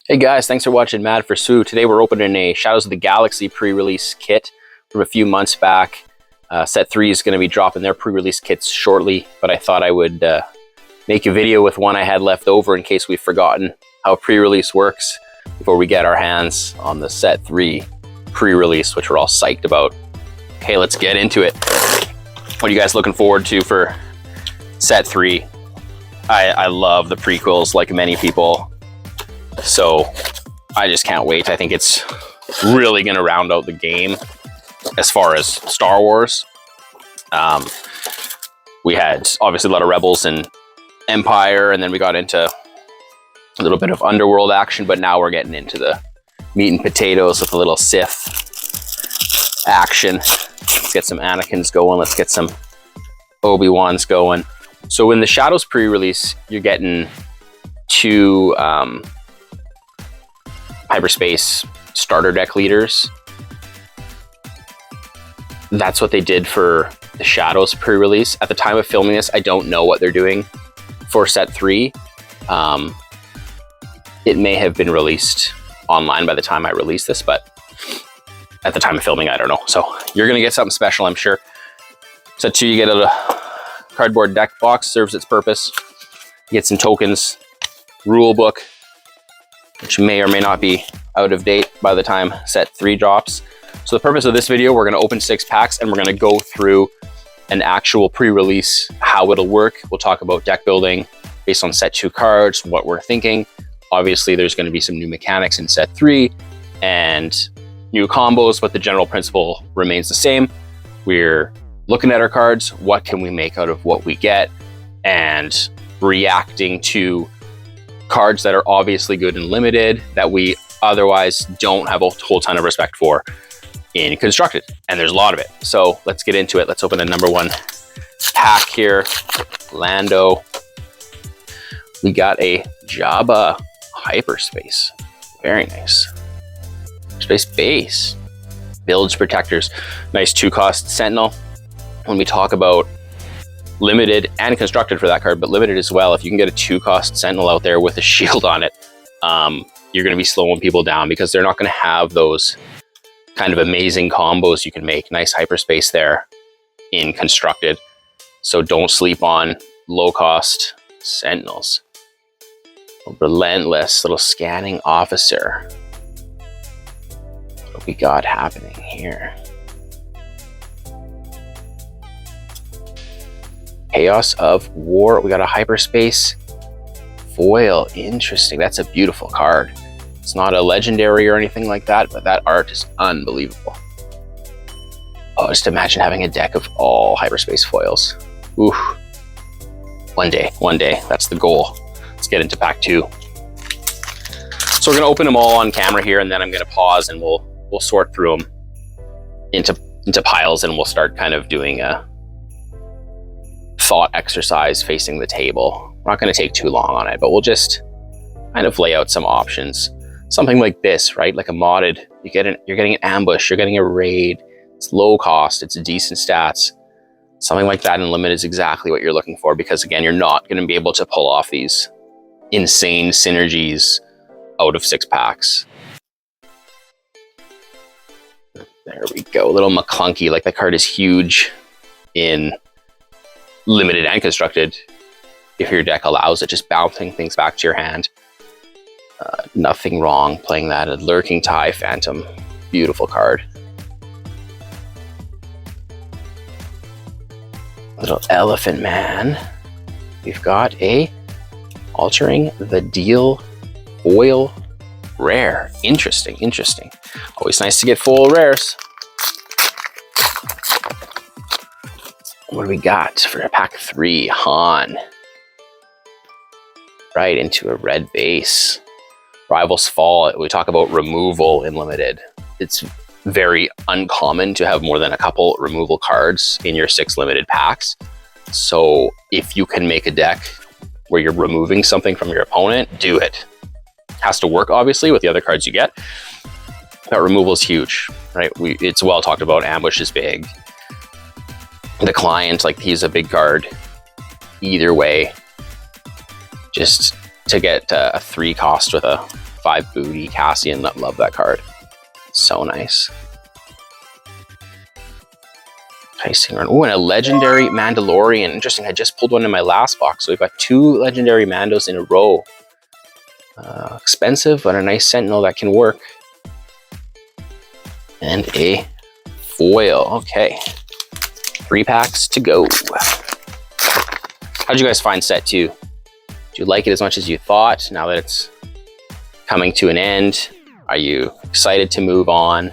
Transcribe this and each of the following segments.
Hey guys, thanks for watching Mad for SWU. Today we're opening a Shadows of the Galaxy pre-release kit from a few months back. Set 3 is going to be dropping their pre-release kits shortly, but I thought I would make a video with one I had left over in case we've forgotten how pre-release works before we get our hands on the Set 3 pre-release, which we're all psyched about. Okay, let's get into it. What are you guys looking forward to for Set 3? I love the prequels like many people, so I just can't wait. I think it's really going to round out the game as far as Star Wars. We had obviously a lot of Rebels and Empire, and then we got into a little bit of Underworld action, but now we're getting into the meat and potatoes with a little Sith action. Let's get some Anakins going. Let's get some Obi-Wans going. So in the Shadows pre-release, you're getting 2 hyperspace starter deck leaders. That's what they did for the Shadows pre-release. At the time of filming this, I don't know what they're doing for Set 3. It may have been released online by the time I release this, but at the time of filming, I don't know. So you're going to get something special, I'm sure. Set 2, you get a cardboard deck box, serves its purpose. You get some tokens, rule book, which may or may not be out of date by the time Set 3 drops. So the purpose of this video, we're going to open 6 packs and we're going to go through an actual pre-release, how it'll work. We'll talk about deck building based on Set 2 cards, what we're thinking. Obviously, there's going to be some new mechanics in Set 3 and new combos, but the general principle remains the same. We're looking at our cards, what can we make out of what we get, and reacting to cards that are obviously good and limited that we otherwise don't have a whole ton of respect for in Constructed, and there's a lot of it. So let's get into it. Let's open the number 1 pack here. Lando. We got a Jabba Hyperspace. Very nice. Space base. Bilge Protectors. Nice 2-cost Sentinel. When we talk about limited and Constructed for that card, but limited as well, if you can get a 2-cost Sentinel out there with a shield on it, you're going to be slowing people down because they're not going to have those kind of amazing combos you can make. Nice hyperspace there in Constructed. So don't sleep on low-cost Sentinels. A relentless little scanning officer. What we got happening here? Chaos of War. We got a hyperspace foil. Interesting. That's a beautiful card. It's not a legendary or anything like that, but that art is unbelievable. Oh, just imagine having a deck of all hyperspace foils. Ooh. One day. That's the goal. Let's get into pack 2. So we're going to open them all on camera here, and then I'm going to pause and we'll sort through them into piles, and we'll start kind of doing a thought exercise facing the table. We're not going to take too long on it, but we'll just kind of lay out some options. Something like this, right? Like a modded, you're getting an ambush, you're getting a raid. It's low cost, it's decent stats. Something like that in limit is exactly what you're looking for, because again, you're not going to be able to pull off these insane synergies out of 6 packs. There we go. A little McClunky, like that card is huge in limited and Constructed if your deck allows it, just bouncing things back to your hand. Nothing wrong playing that. A Lurking Tie Phantom, beautiful card. Little Elephant Man. We've got a Altering the Deal foil rare. Interesting. Always nice to get full rares. What do we got for pack 3? Han. Right into a red base. Rivals Fall. We talk about removal in limited. It's very uncommon to have more than a couple removal cards in your 6 limited packs. So if you can make a deck where you're removing something from your opponent, do it. Has to work obviously with the other cards you get. That removal is huge, right? It's well talked about. Ambush is big. The Client, like, he's a big card. Either way, just to get a 3 cost with a 5 booty Cassian. Love that card. So nice. Oh, and a legendary Mandalorian. Interesting. I just pulled one in my last box. So we've got 2 legendary Mandos in a row. Expensive, but a nice Sentinel that can work. And a foil. Okay. 3 packs to go. How'd you guys find set 2? Do you like it as much as you thought now that it's coming to an end? Are you excited to move on?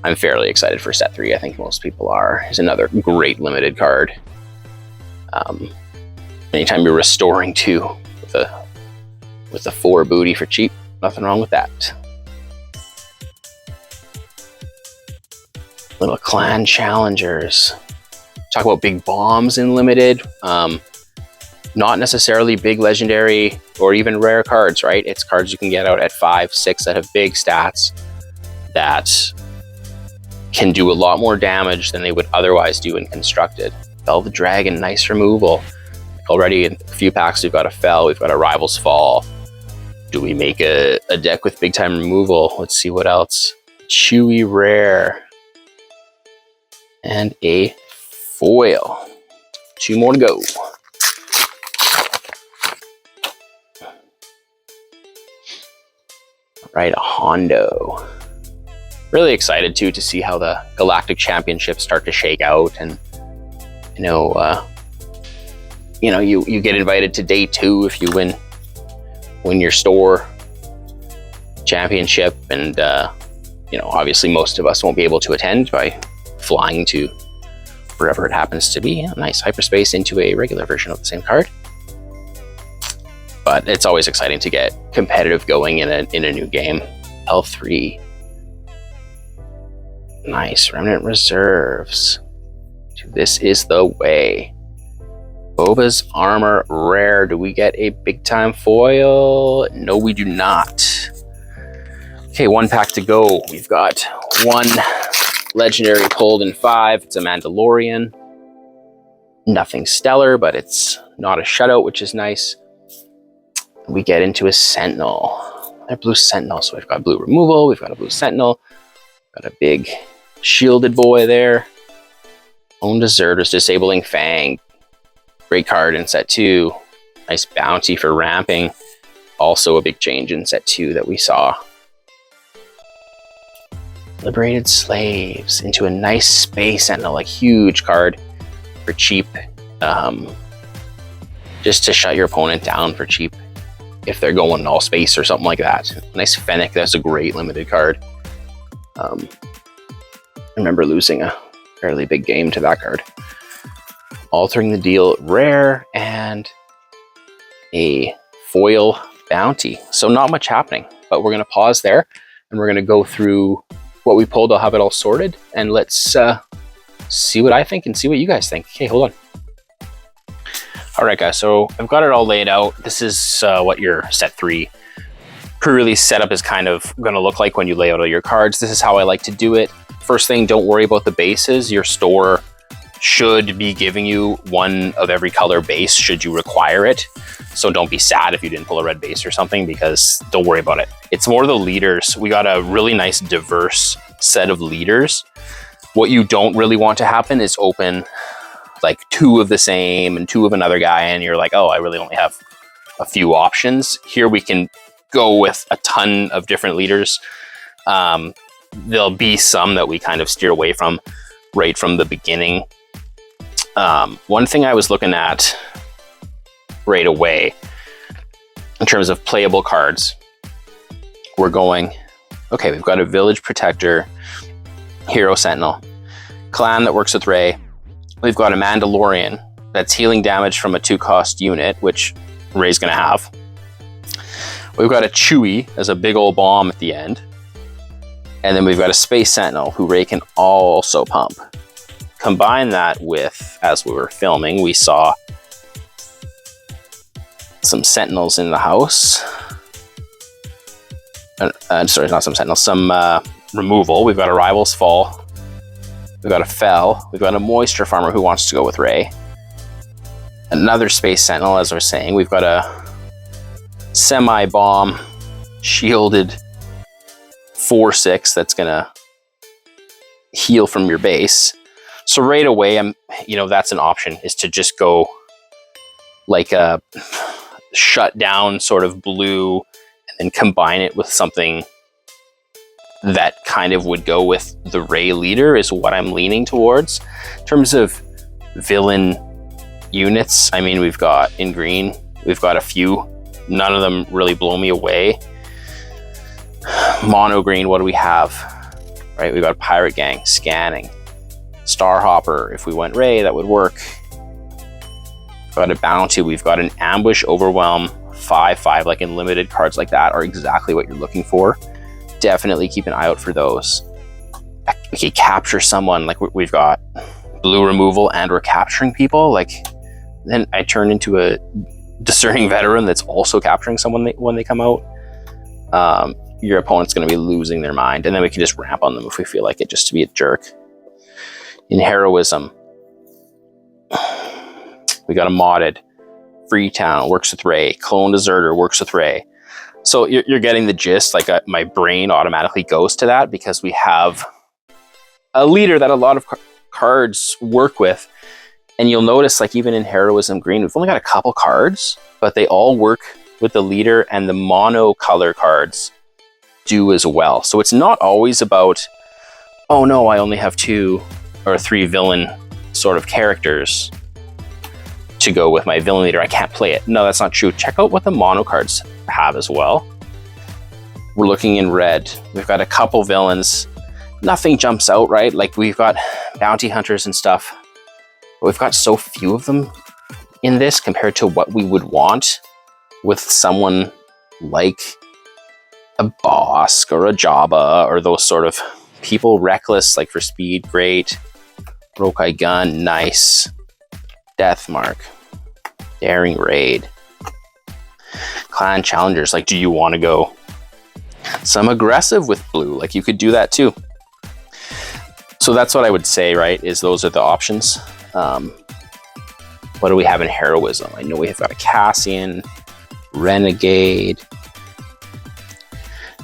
I'm fairly excited for set 3. I think most people are. It's another great limited card. Anytime you're restoring 2 with a 4 booty for cheap, nothing wrong with that. Little clan challengers. Talk about big bombs in limited. Not necessarily big legendary or even rare cards, right? It's cards you can get out at 5, 6 that have big stats that can do a lot more damage than they would otherwise do in constructed. Velvet Dragon, nice removal. Already in a few packs, we've got a Fell, we've got a Rival's Fall. Do we make a deck with big time removal? Let's see what else. Chewy rare. And a foil. 2 more to go. Right, a Hondo. Really excited too to see how the Galactic Championships start to shake out, and you get invited to day 2 if you win your store championship, and obviously most of us won't be able to attend by flying to wherever it happens to be. A nice hyperspace into a regular version of the same card. But it's always exciting to get competitive going in a new game. L3. Nice. Remnant Reserves. This is the way. Boba's Armor rare. Do we get a big time foil? No, we do not. Okay, 1 pack to go. We've got 1 legendary pulled in 5. It's a Mandalorian. Nothing stellar, but it's not a shutout, which is nice. We get into a Sentinel. A blue Sentinel. So we've got blue removal, we've got a blue Sentinel, got a big shielded boy there. Own Deserters, Disabling Fang. Great card in set 2. Nice bounty for ramping. Also a big change in set 2 that we saw. Liberated Slaves into a nice Space Sentinel, like huge card for cheap. Just to shut your opponent down for cheap if they're going all space or something like that. Nice Fennec, that's a great limited card. I remember losing a fairly big game to that card. Altering the Deal rare, and a foil bounty. So not much happening, but we're going to pause there and we're going to go through what we pulled. I'll have it all sorted, and let's see what I think and see what you guys think. Okay, hold on. All right, guys, so I've got it all laid out. This is what your set 3 pre-release setup is kind of going to look like when you lay out all your cards. This is how I like to do it. First thing, don't worry about the bases. Your store should be giving you 1 of every color base should you require it. So don't be sad if you didn't pull a red base or something, because don't worry about it. It's more the leaders. We got a really nice diverse set of leaders. What you don't really want to happen is open like 2 of the same and 2 of another guy, and you're like, oh, I really only have a few options. Here we can go with a ton of different leaders. There'll be some that we kind of steer away from right from the beginning. One thing I was looking at right away in terms of playable cards, we're going, okay, we've got a Village Protector, Hero Sentinel, Clan that works with Rey. We've got a Mandalorian that's healing damage from a 2-cost unit, which Rey's going to have. We've got a Chewie as a big old bomb at the end. And then we've got a Space Sentinel who Rey can also pump. Combine that with, as we were filming, we saw some Sentinels in the house. Sorry, not some Sentinels, some removal. We've got a Rival's Fall. We've got a Fell. We've got a Moisture Farmer who wants to go with Rey. Another Space Sentinel, as we're saying. We've got a Semi-Bomb shielded 4/6 that's gonna heal from your base. So right away, that's an option, is to just go like a shut down sort of blue and then combine it with something that kind of would go with the Ray leader, is what I'm leaning towards. In terms of villain units, I mean, we've got in green, we've got a few. None of them really blow me away. Mono green, what do we have? Right, we've got Pirate Gang, Scanning, Starhopper. If we went Ray, that would work. We've got a Bounty, we've got an Ambush, Overwhelm, 5/5, like in limited cards like that are exactly what you're looking for. Definitely keep an eye out for those. Okay, capture someone, like we've got blue removal and we're capturing people. Like, then I turn into a discerning veteran that's also capturing someone when they come out. Your opponent's going to be losing their mind, and then we can just ramp on them if we feel like it, just to be a jerk. In heroism, we got a modded Freetown, works with Ray. Clone Deserter, works with Ray. So you're getting the gist. Like, my brain automatically goes to that because we have a leader that a lot of cards work with. And you'll notice, like, even in heroism green, we've only got a couple cards, but they all work with the leader, and the mono color cards do as well. So it's not always about, oh no, I only have 2 or 3 villain sort of characters to go with my villain leader, I can't play it. No, that's not true. Check out what the mono cards have as well. We're looking in red. We've got a couple villains. Nothing jumps out, right? Like, we've got bounty hunters and stuff. But we've got so few of them in this compared to what we would want with someone like a Bosk or a Jabba or those sort of people. Reckless, like for speed, great. Rokai Gun, nice. Deathmark, Daring Raid, Clan Challengers. Like, do you want to go some aggressive with blue? Like, you could do that too. So that's what I would say, right? Is those are the options. What do we have in heroism? I know we have got a Cassian, Renegade,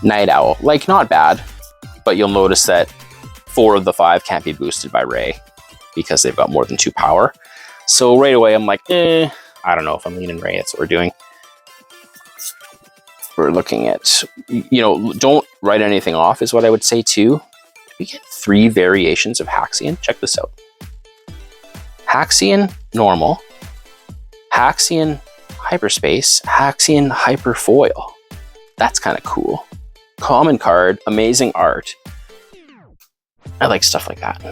Night Owl. Like, not bad, but you'll notice that 4 of the 5 can't be boosted by Ray because they've got more than 2 power. So right away, I'm like, I don't know if I'm leaning Ray. That's what we're doing. We're looking at, don't write anything off is what I would say too. We get 3 variations of Haxion. Check this out. Haxion normal, Haxion hyperspace, Haxion hyperfoil. That's kind of cool. Common card, amazing art. I like stuff like that.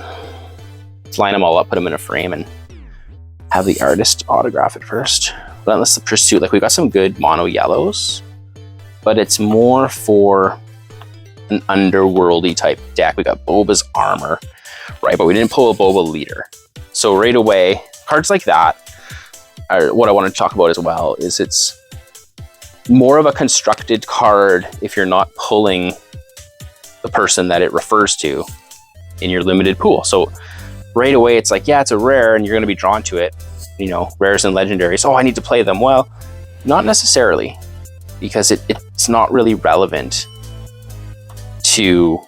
Let's line them all up, put them in a frame, and have the artist autograph it first. Relentless Pursuit, like, we've got some good mono yellows, but it's more for an underworldy type deck. We got Boba's Armor, right? But we didn't pull a Boba leader. So right away, cards like that are what I want to talk about as well. Is it's more of a constructed card if you're not pulling the person that it refers to in your limited pool. So right away, it's like, yeah, it's a rare and you're going to be drawn to it. Rares and legendaries. Oh, I need to play them. Well, not necessarily, because it's not really relevant to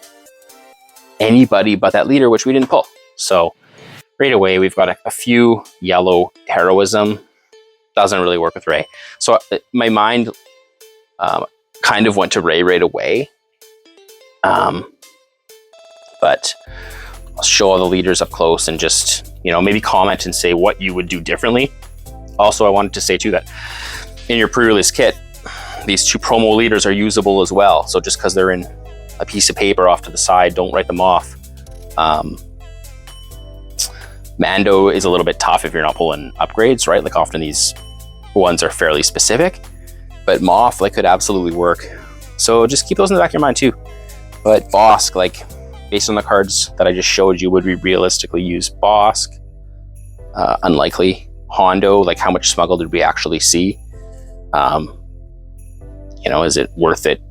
anybody but that leader, which we didn't pull. So right away, we've got a few yellow heroism. Doesn't really work with Ray. So my mind kind of went to Ray right away. But I'll show all the leaders up close and just, maybe comment and say what you would do differently. Also, I wanted to say too that in your pre-release kit, these 2 promo leaders are usable as well. So just because they're in a piece of paper off to the side, don't write them off. Mando is a little bit tough if you're not pulling upgrades, right? Like, often these ones are fairly specific, but Moff, like, could absolutely work. So just keep those in the back of your mind too. But Bosk, like, based on the cards that I just showed you, would we realistically use Bosk? Unlikely. Hondo, like, how much smuggle did we actually see? Is it worth it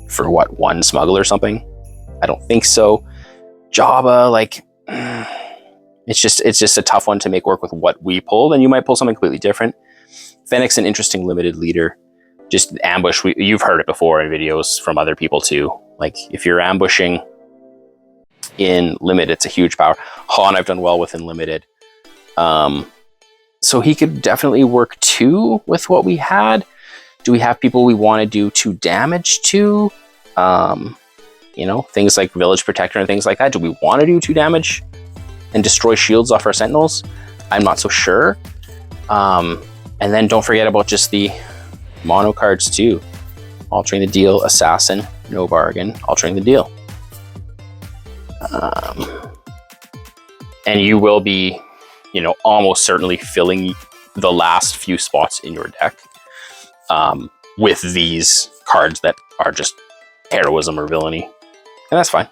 for 1 smuggle or something? I don't think so. Jabba, like, it's just a tough one to make work with what we pulled, and you might pull something completely different. Fennec's an interesting limited leader. just ambush. You've heard it before in videos from other people too. Like if you're ambushing in limited, it's a huge power. Han I've done well with in limited. So he could definitely work 2 with what we had. Do we have people we want to do 2 damage to? You know, things like Village Protector and things like that. Do we want to do 2 damage and destroy shields off our Sentinels? I'm not so sure. And then don't forget about just the mono cards too. Altering the deal, Assassin, no bargain, altering the deal. And you will be, you know, almost certainly filling the last few spots in your deck with these cards that are just heroism or villainy. And that's fine.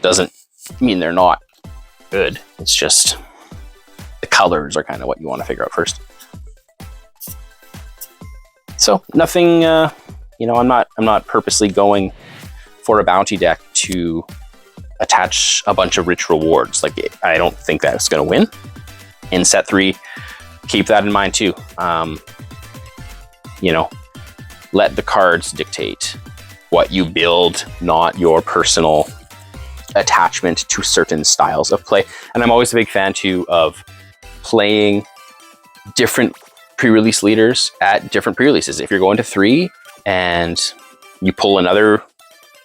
Doesn't mean they're not good. It's just the colors are kind of what you want to figure out first. So nothing, you know, I'm not purposely going for a bounty deck to attach a bunch of rich rewards. Like, I don't think that's going to win in set 3. Keep that in mind too. You know, let the cards dictate what you build, not your personal attachment to certain styles of play. And I'm always a big fan too of playing different pre-release leaders at different pre-releases. If you're going to 3 and you pull another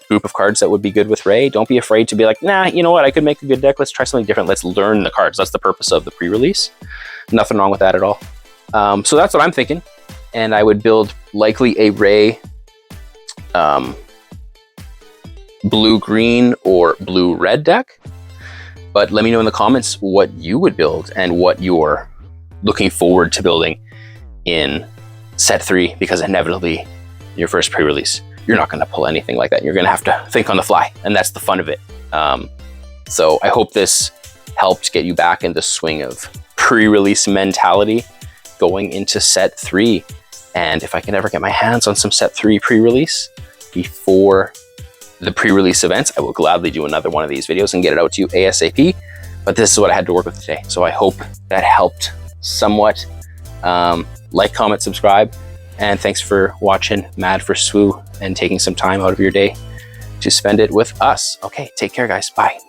group of cards that would be good with Rey, don't be afraid to be like, nah, you know what, I could make a good deck. Let's try something different. Let's learn the cards. That's the purpose of the pre-release. Nothing wrong with that at all. So that's what I'm thinking. And I would build likely a Rey blue-green or blue-red deck. But let me know in the comments what you would build and what you're looking forward to building in set 3, because inevitably in your first pre-release, you're not going to pull anything like that. You're going to have to think on the fly, and that's the fun of it. So I hope this helped get you back in the swing of pre-release mentality going into set 3. And if I can ever get my hands on some set 3 pre-release before the pre-release events, I will gladly do another one of these videos and get it out to you ASAP. But this is what I had to work with today. So I hope that helped somewhat. Like, comment, subscribe, and thanks for watching Mad for SWU and taking some time out of your day to spend it with us. Okay, take care, guys. Bye.